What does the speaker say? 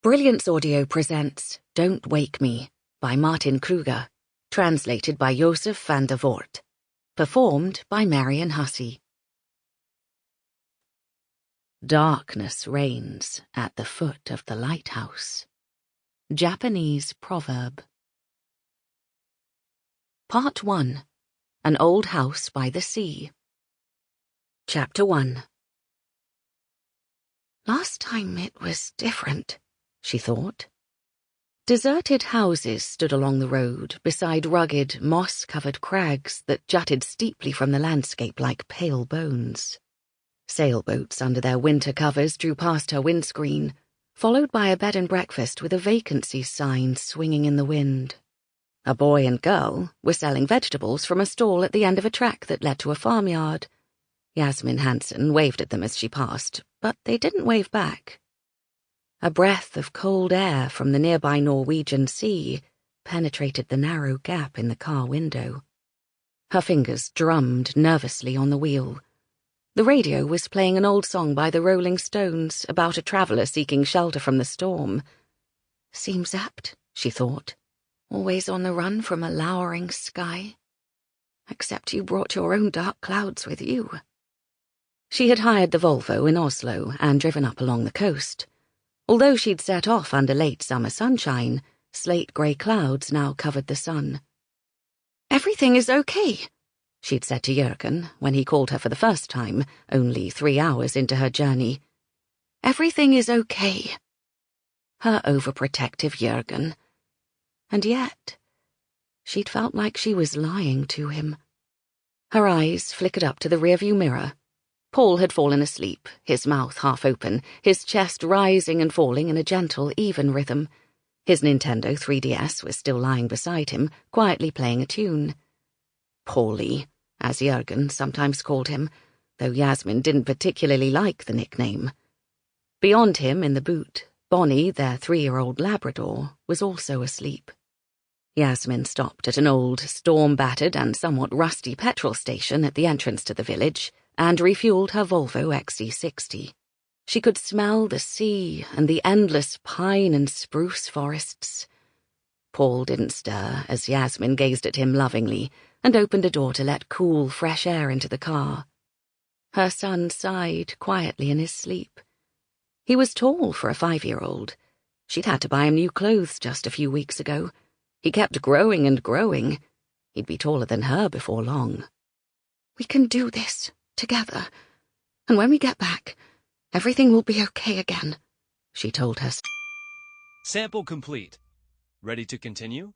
Brilliance Audio presents Don't Wake Me by Martin Krüger, translated by Joseph van der Voort, performed by Marian Hussey. Darkness reigns at the foot of the lighthouse. Japanese proverb. Part 1. An Old House by the Sea. Chapter 1. Last time it was different, she thought. Deserted houses stood along the road beside rugged, moss-covered crags that jutted steeply from the landscape like pale bones. Sailboats under their winter covers drew past her windscreen, followed by a bed and breakfast with a vacancy sign swinging in the wind. A boy and girl were selling vegetables from a stall at the end of a track that led to a farmyard. Jasmin Hansen waved at them as she passed, but they didn't wave back. A breath of cold air from the nearby Norwegian sea penetrated the narrow gap in the car window. Her fingers drummed nervously on the wheel. The radio was playing an old song by the Rolling Stones about a traveller seeking shelter from the storm. Seems apt, she thought, always on the run from a lowering sky. Except you brought your own dark clouds with you. She had hired the Volvo in Oslo and driven up along the coast. Although she'd set off under late summer sunshine, slate-grey clouds now covered the sun. "Everything is okay," she'd said to Jürgen when he called her for the first time, only 3 hours into her journey. "Everything is okay." Her overprotective Jürgen. And yet, she'd felt like she was lying to him. Her eyes flickered up to the rearview mirror. Paul had fallen asleep, his mouth half open, his chest rising and falling in a gentle, even rhythm. His Nintendo 3DS was still lying beside him, quietly playing a tune. Paulie, as Jürgen sometimes called him, though Jasmin didn't particularly like the nickname. Beyond him, in the boot, Bonnie, their 3-year-old Labrador, was also asleep. Jasmin stopped at an old, storm-battered and somewhat rusty petrol station at the entrance to the village and refueled her Volvo XC60. She could smell the sea and the endless pine and spruce forests. Paul didn't stir as Jasmin gazed at him lovingly and opened a door to let cool, fresh air into the car. Her son sighed quietly in his sleep. He was tall for a 5-year-old. She'd had to buy him new clothes just a few weeks ago. He kept growing and growing. He'd be taller than her before long. "We can do this, together. And when we get back, everything will be okay again," she told her. Sample complete. Ready to continue?